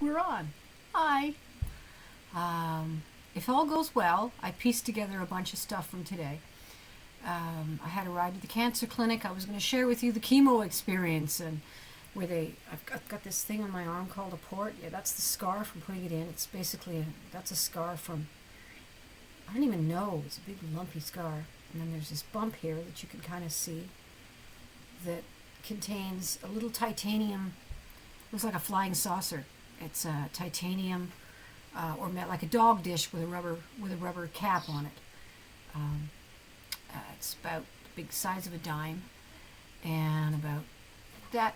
We're on. Hi. If all goes well, I pieced together a bunch of stuff from today. I had a ride to the cancer clinic. I was going to share with you the chemo experience and I've got this thing on my arm called a port. Yeah, that's the scar from putting it in. It's basically that's a scar from, I don't even know. It's a big lumpy scar. And then there's this bump here that you can kind of see that contains a little titanium, looks like a flying saucer. It's a titanium or like a dog dish with a rubber cap on it. It's about the big size of a dime and about that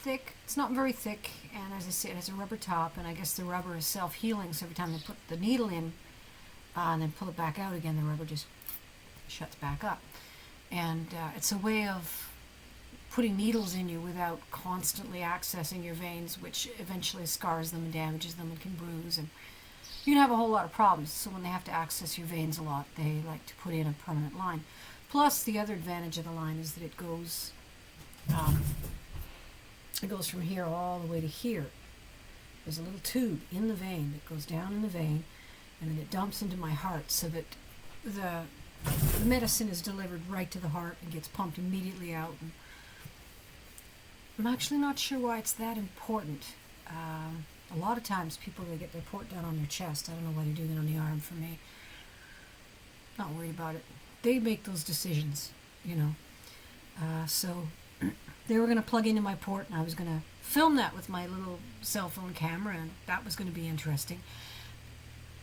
thick. It's not very thick, and as I say, it has a rubber top, and I guess the rubber is self-healing, so every time they put the needle in and then pull it back out again, the rubber just shuts back up. And it's a way of putting needles in you without constantly accessing your veins, which eventually scars them and damages them and can bruise, and you can have a whole lot of problems. So when they have to access your veins a lot, they like to put in a permanent line. Plus, the other advantage of the line is that it goes from here all the way to here. There's a little tube in the vein that goes down in the vein, and then it dumps into my heart, so that the medicine is delivered right to the heart and gets pumped immediately out. And I'm actually not sure why it's that important. A lot of times people, they get their port done on their chest. I don't know why they're doing it on the arm. For me, not worried about it. They make those decisions, you know. So they were going to plug into my port, and I was going to film that with my little cell phone camera, and that was going to be interesting.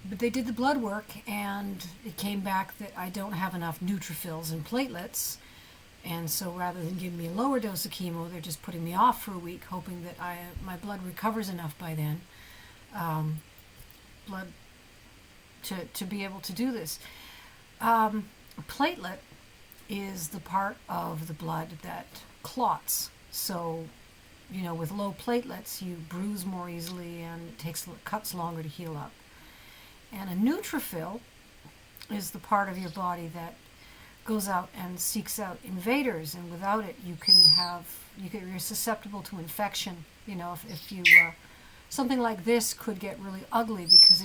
But they did the blood work, and it came back that I don't have enough neutrophils and platelets. And so rather than giving me a lower dose of chemo, they're just putting me off for a week, hoping that my blood recovers enough by then, blood to be able to do this. A platelet is the part of the blood that clots. So, you know, with low platelets, you bruise more easily, and it cuts longer to heal up. And a neutrophil is the part of your body that goes out and seeks out invaders, and without it you're susceptible to infection. You know, if you something like this could get really ugly because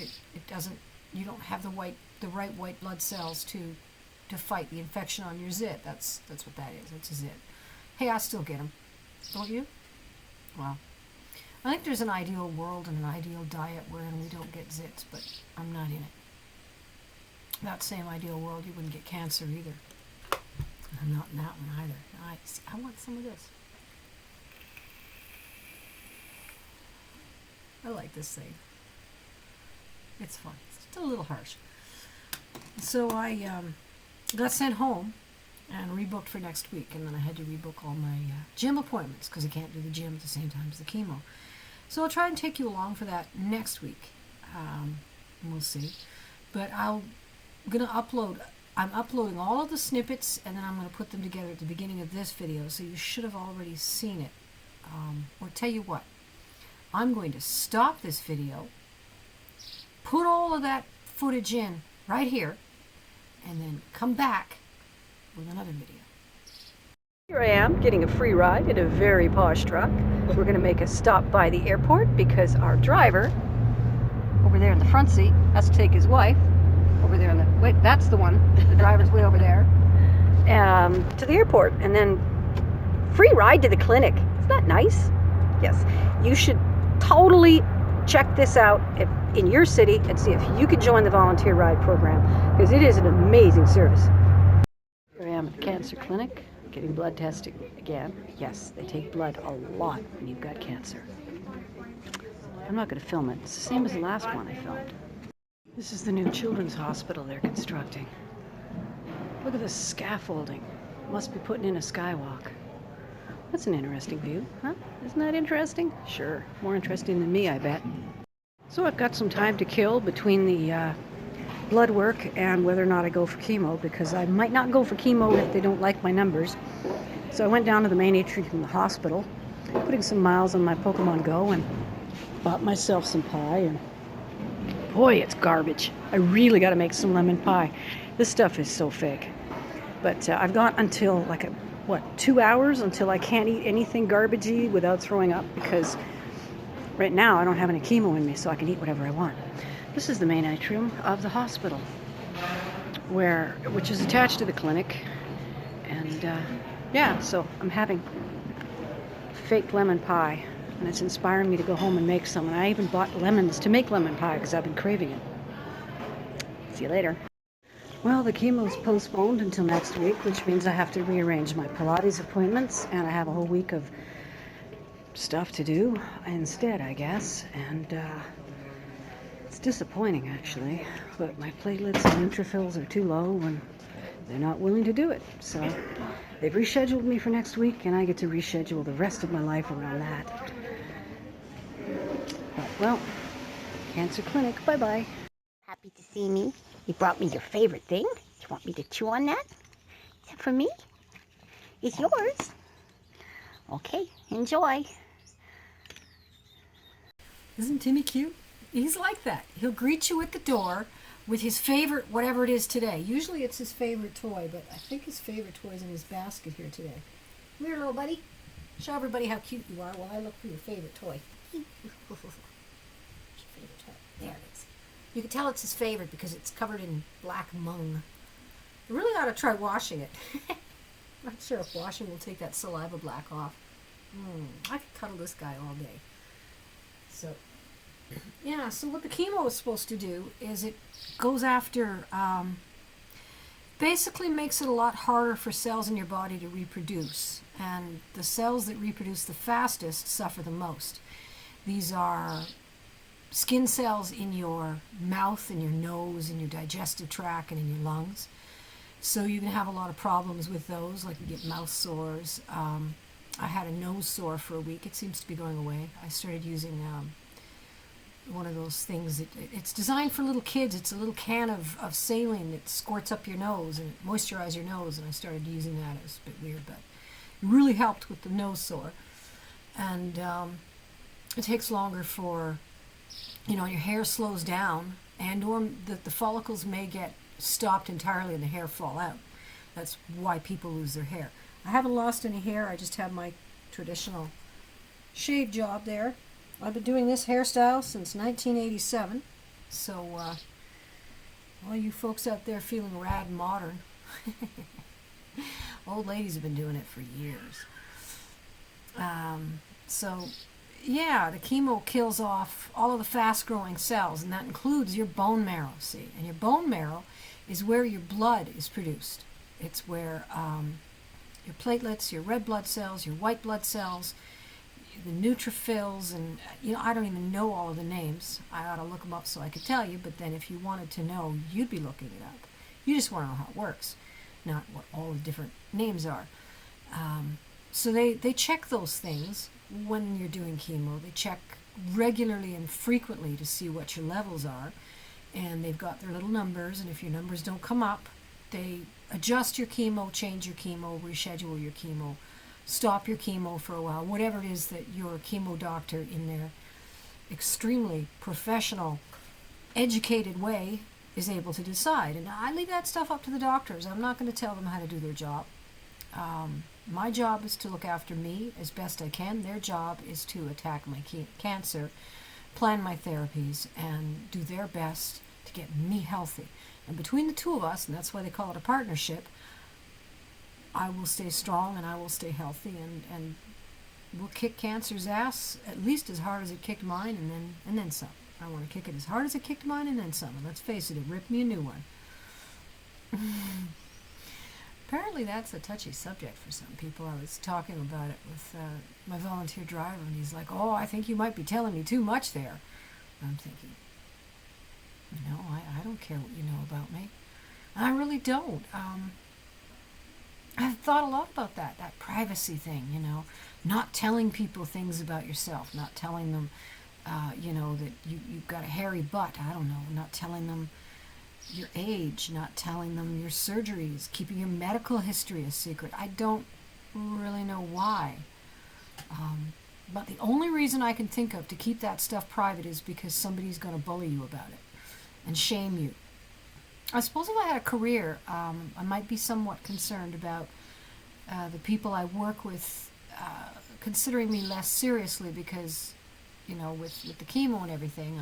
you don't have the right white blood cells to fight the infection on your zit. That's what that is. It's a zit. Hey, I still get them, don't you? Well, I think there's an ideal world and an ideal diet wherein we don't get zits, but I'm not in it. That same ideal world, you wouldn't get cancer either. I'm not in that one either. I want some of this. I like this thing. It's fun. It's still a little harsh. So I got sent home and rebooked for next week, and then I had to rebook all my gym appointments because I can't do the gym at the same time as the chemo. So I'll try and take you along for that next week. We'll see. But I'm uploading all of the snippets, and then I'm going to put them together at the beginning of this video, so you should have already seen it. Or tell you what, I'm going to stop this video, put all of that footage in right here, and then come back with another video. Here I am, getting a free ride in a very posh truck. We're going to make a stop by the airport because our driver, over there in the front seat, has to take his wife over there wait, that's the one. The driver's way over there. To the airport, and then free ride to the clinic. Isn't that nice? Yes. You should totally check this out in your city and see if you could join the volunteer ride program, because it is an amazing service. Here I am at the cancer clinic, getting blood tested again. Yes, they take blood a lot when you've got cancer. I'm not going to film it. It's the same as the last one I filmed. This is the new children's hospital they're constructing. Look at this scaffolding. Must be putting in a skywalk. That's an interesting view, huh? Isn't that interesting? Sure. More interesting than me, I bet. So I've got some time to kill between the blood work and whether or not I go for chemo, because I might not go for chemo if they don't like my numbers. So I went down to the main atrium of the hospital, putting some miles on my Pokemon Go, and bought myself some pie, and boy, it's garbage. I really got to make some lemon pie. This stuff is so fake. But I've got until 2 hours until I can't eat anything garbagey without throwing up, because Right now, I don't have any chemo in me, so I can eat whatever I want. This is the main atrium of the hospital, which is attached to the clinic. And yeah, so I'm having fake lemon pie, and it's inspiring me to go home and make some. And I even bought lemons to make lemon pie because I've been craving it. See you later. Well, the chemo's postponed until next week, which means I have to rearrange my Pilates appointments, and I have a whole week of stuff to do instead, I guess. And it's disappointing, actually, but my platelets and neutrophils are too low, and they're not willing to do it. So they've rescheduled me for next week, and I get to reschedule the rest of my life around that. But, well, cancer clinic, bye-bye. Happy to see me. You brought me your favorite thing. You want me to chew on that? Is that for me? It's yours. Okay, enjoy. Isn't Timmy cute? He's like that. He'll greet you at the door with his favorite, whatever it is today. Usually it's his favorite toy, but I think his favorite toy is in his basket here today. Come here, little buddy. Show everybody how cute you are while I look for your favorite toy. Your favorite toy. There it is. You can tell it's his favorite because it's covered in black mung. You really ought to try washing it. Not sure if washing will take that saliva black off. I could cuddle this guy all day. So, yeah, so what the chemo is supposed to do is it goes after, basically makes it a lot harder for cells in your body to reproduce. And the cells that reproduce the fastest suffer the most. These are skin cells in your mouth, in your nose, in your digestive tract, and in your lungs. So you can have a lot of problems with those, like you get mouth sores. I had a nose sore for a week. It seems to be going away. I started using one of those things. It's designed for little kids. It's a little can of saline that squirts up your nose and moisturizes your nose. And I started using that. It was a bit weird, but it really helped with the nose sore. And it takes longer for, your hair slows down, and or the follicles may get stopped entirely and the hair fall out. That's why people lose their hair. I haven't lost any hair. I just have my traditional shave job there. I've been doing this hairstyle since 1987. So, all you folks out there feeling rad modern, old ladies have been doing it for years. So, yeah, the chemo kills off all of the fast-growing cells, and that includes your bone marrow, see? And your bone marrow is where your blood is produced. It's where your platelets, your red blood cells, your white blood cells, the neutrophils, and I don't even know all of the names. I ought to look them up so I could tell you, but then if you wanted to know, you'd be looking it up. You just want to know how it works, not what all the different names are. So they check those things when you're doing chemo. They check regularly and frequently to see what your levels are, and they've got their little numbers, and if your numbers don't come up, they adjust your chemo, change your chemo, reschedule your chemo, stop your chemo for a while, whatever it is that your chemo doctor, in their extremely professional, educated way, is able to decide. And I leave that stuff up to the doctors. I'm not going to tell them how to do their job. My job is to look after me as best I can. Their job is to attack my cancer, plan my therapies, and do their best to get me healthy. And between the two of us, and that's why they call it a partnership, I will stay strong and I will stay healthy, and we'll kick cancer's ass at least as hard as it kicked mine, and then some. I want to kick it as hard as it kicked mine, and then some. And let's face it, it ripped me a new one. Apparently that's a touchy subject for some people. I was talking about it with my volunteer driver, and he's like, "Oh, I think you might be telling me too much there." And I'm thinking, no, I don't care what you know about me. I really don't. I've thought a lot about that privacy thing, not telling people things about yourself, not telling them, that you've got a hairy butt, I don't know, not telling them your age, not telling them your surgeries, keeping your medical history a secret. I don't really know why. But the only reason I can think of to keep that stuff private is because somebody's going to bully you about it and shame you. I suppose if I had a career, I might be somewhat concerned about the people I work with considering me less seriously because you know, with the chemo and everything,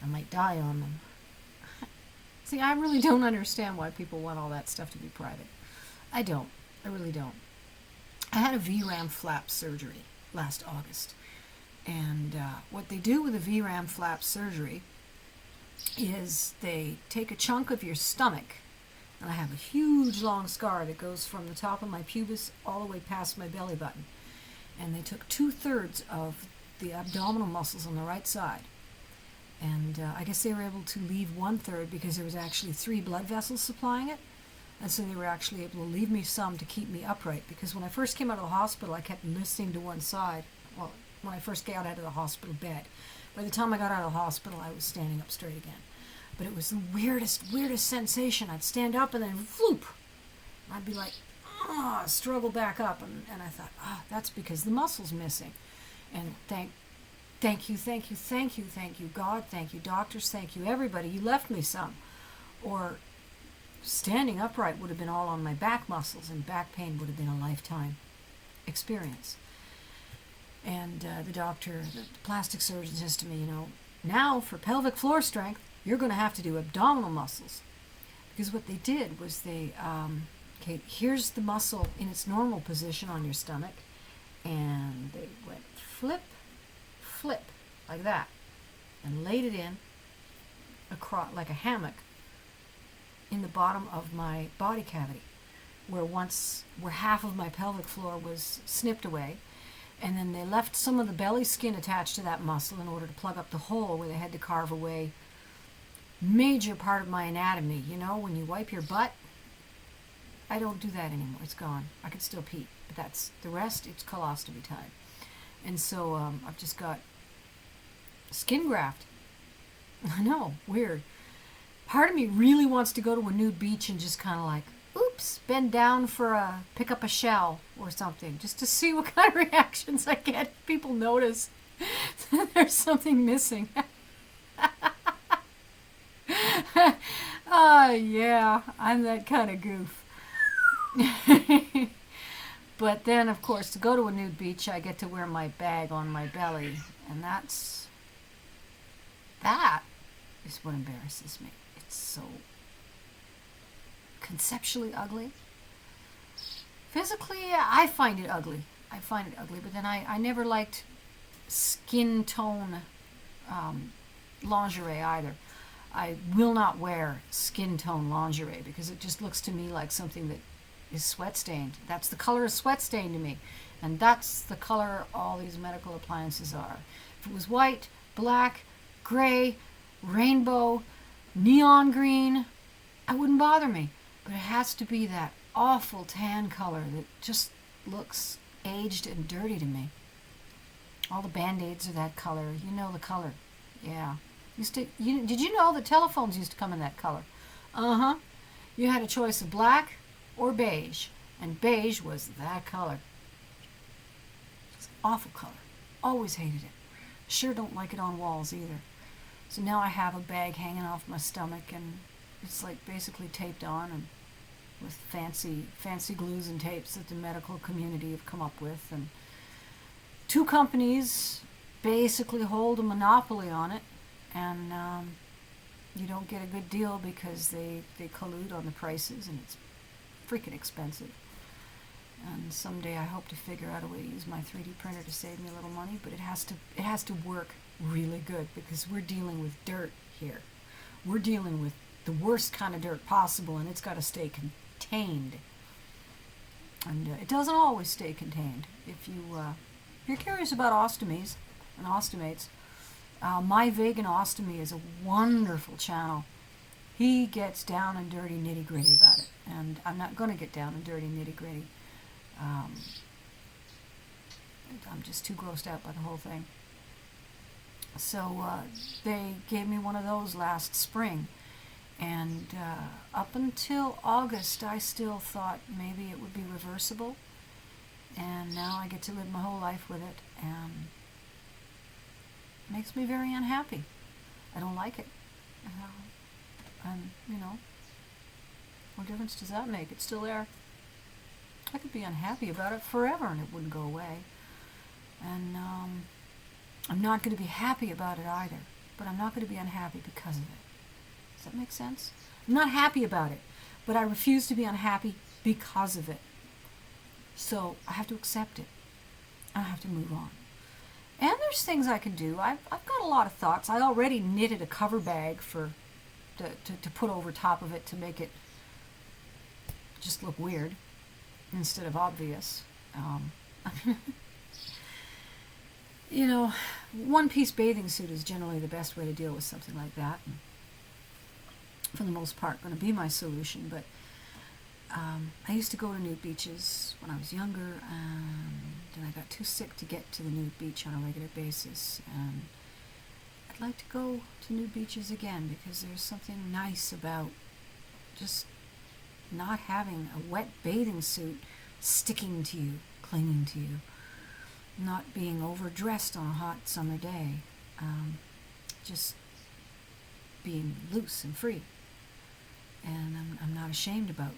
I might die on them. See, I really don't understand why people want all that stuff to be private. I don't. I really don't. I had a VRAM flap surgery last August. And what they do with a VRAM flap surgery is they take a chunk of your stomach, and I have a huge long scar that goes from the top of my pubis all the way past my belly button. And they took 2/3 of the abdominal muscles on the right side. And I guess they were able to leave 1/3 because there was actually 3 blood vessels supplying it. And so they were actually able to leave me some to keep me upright. Because when I first came out of the hospital, I kept listening to one side. Well, when I first got out of the hospital bed. By the time I got out of the hospital, I was standing up straight again. But it was the weirdest sensation. I'd stand up and then floop. I'd be like, struggle back up. And I thought, that's because the muscle's missing. And thank you, God, thank you, doctors, thank you, everybody. You left me some. Or standing upright would have been all on my back muscles, and back pain would have been a lifetime experience. And the doctor, the plastic surgeon says to me, you know, now for pelvic floor strength, you're going to have to do abdominal muscles. Because what they did was they, okay, here's the muscle in its normal position on your stomach. And they went flip, like that. And laid it in across, like a hammock, in the bottom of my body cavity, where half of my pelvic floor was snipped away. And then they left some of the belly skin attached to that muscle in order to plug up the hole where they had to carve away major part of my anatomy. You know, when you wipe your butt, I don't do that anymore. It's gone. I could still pee, but that's the rest. It's colostomy time. And so I've just got skin graft. I know, weird. Part of me really wants to go to a nude beach and just kind of like, oops, bend down for pick up a shell or something, just to see what kind of reactions I get. People notice that there's something missing. Oh, yeah, I'm that kind of goof. But then, of course, to go to a nude beach, I get to wear my bag on my belly, and that is what embarrasses me. It's so conceptually ugly. Physically, I find it ugly. But then I never liked skin tone lingerie either. I will not wear skin tone lingerie because it just looks to me like something that is sweat stained. That's the color of sweat stain to me. And that's the color all these medical appliances are. If it was white, black, gray, rainbow, neon green, it wouldn't bother me. But it has to be that awful tan color that just looks aged and dirty to me. All the Band-Aids are that color. You know the color. Yeah. Did you know that telephones used to come in that color? Uh-huh. You had a choice of black or beige, and beige was that color. It's an awful color. Always hated it. Sure don't like it on walls either. So now I have a bag hanging off my stomach, and it's like basically taped on, and with fancy glues and tapes that the medical community have come up with, and 2 companies basically hold a monopoly on it, and you don't get a good deal because they collude on the prices, and it's freaking expensive. And someday I hope to figure out a way to use my 3D printer to save me a little money, but it has to work really good because we're dealing with dirt here. We're dealing with the worst kind of dirt possible, and it's got to stay contained. And it doesn't always stay contained. If you're curious about ostomies and ostomates, My Vegan Ostomy is a wonderful channel. He gets down and dirty, nitty-gritty about it. And I'm not going to get down and dirty, nitty-gritty. I'm just too grossed out by the whole thing. So they gave me one of those last spring. And up until August, I still thought maybe it would be reversible. And now I get to live my whole life with it. And it makes me very unhappy. I don't like it. And, you know, what difference does that make? It's still there. I could be unhappy about it forever and it wouldn't go away. And I'm not going to be happy about it either, but I'm not going to be unhappy because of it. Does that make sense? I'm not happy about it, but I refuse to be unhappy because of it. So I have to accept it. I have to move on. And there's things I can do. I've got a lot of thoughts. I already knitted a cover bag to put over top of it to make it just look weird instead of obvious. You know, one-piece bathing suit is generally the best way to deal with something like that. And for the most part, going to be my solution. But I used to go to nude beaches when I was younger, and then I got too sick to get to the nude beach on a regular basis. And I'd like to go to nude beaches again because there's something nice about just not having a wet bathing suit sticking to you, clinging to you, not being overdressed on a hot summer day, just being loose and free. And I'm not ashamed about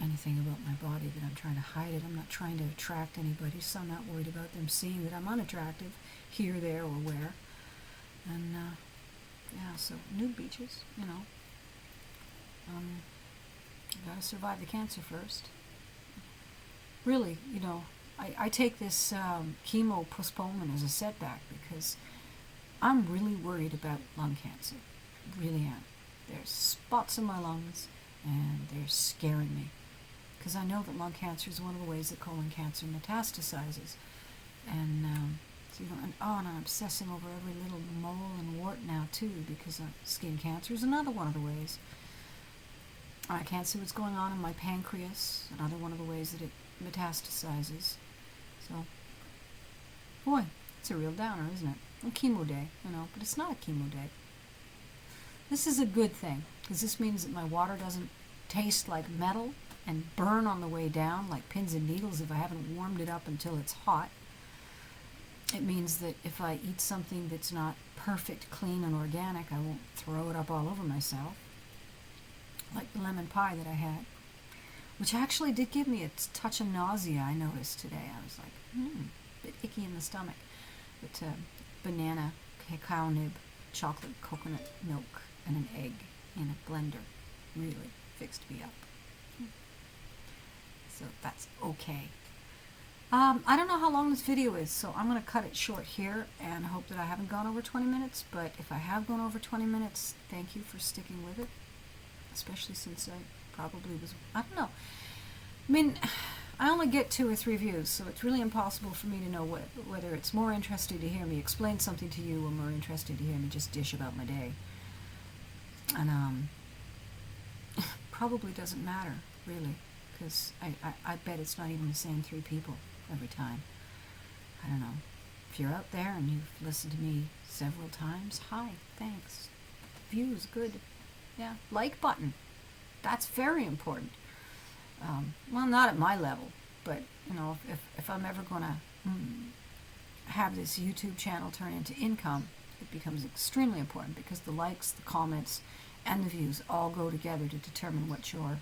anything about my body that I'm trying to hide it. I'm not trying to attract anybody, so I'm not worried about them seeing that I'm unattractive here, there, or where. And yeah, so nude beaches, you know. You gotta survive the cancer first. Really, you know, I take this chemo postponement as a setback because I'm really worried about lung cancer. Really am. There's spots in my lungs and they're scaring me because I know that lung cancer is one of the ways that colon cancer metastasizes. And so, you know, and I'm obsessing over every little mole and wart now too because skin cancer is another one of the ways. I can't see what's going on in my pancreas, another one of the ways that it metastasizes. So, boy, it's a real downer, isn't it? A chemo day, you know, but it's not a chemo day. This is a good thing, because this means that my water doesn't taste like metal and burn on the way down like pins and needles if I haven't warmed it up until it's hot. It means that if I eat something that's not perfect, clean, and organic, I won't throw it up all over myself. Like the lemon pie that I had, which actually did give me a touch of nausea, I noticed today. I was like, a bit icky in the stomach. But banana, cacao nib, chocolate, coconut milk, and an egg in a blender really fixed me up. So that's okay. I don't know how long this video is, so I'm going to cut it short here and hope that I haven't gone over 20 minutes. But if I have gone over 20 minutes, thank you for sticking with it. Especially since I probably was, I don't know. I mean, I only get 2 or 3 views, so it's really impossible for me to know whether it's more interesting to hear me explain something to you or more interesting to hear me just dish about my day. And probably doesn't matter, really, because I bet it's not even the same 3 people every time. I don't know. If you're out there and you've listened to me several times, hi, thanks. Views, good. Yeah, like button. That's very important. Well, not at my level, but, you know, if I'm ever going to have this YouTube channel turn into income, it becomes extremely important because the likes, the comments, and the views all go together to determine what your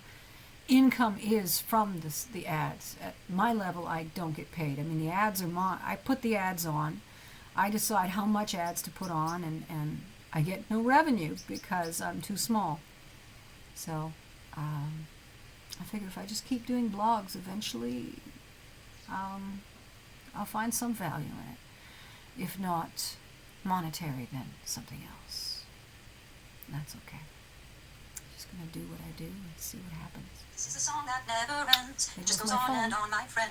income is from the ads. At my level, I don't get paid. I mean, the ads are I put the ads on. I decide how much ads to put on, and I get no revenue because I'm too small. So I figure if I just keep doing blogs, eventually I'll find some value in it. If not monetary, then something else. That's okay. I'm just going to do what I do and see what happens. This is a song that never ends. It Just was goes my on phone. and on, my friend.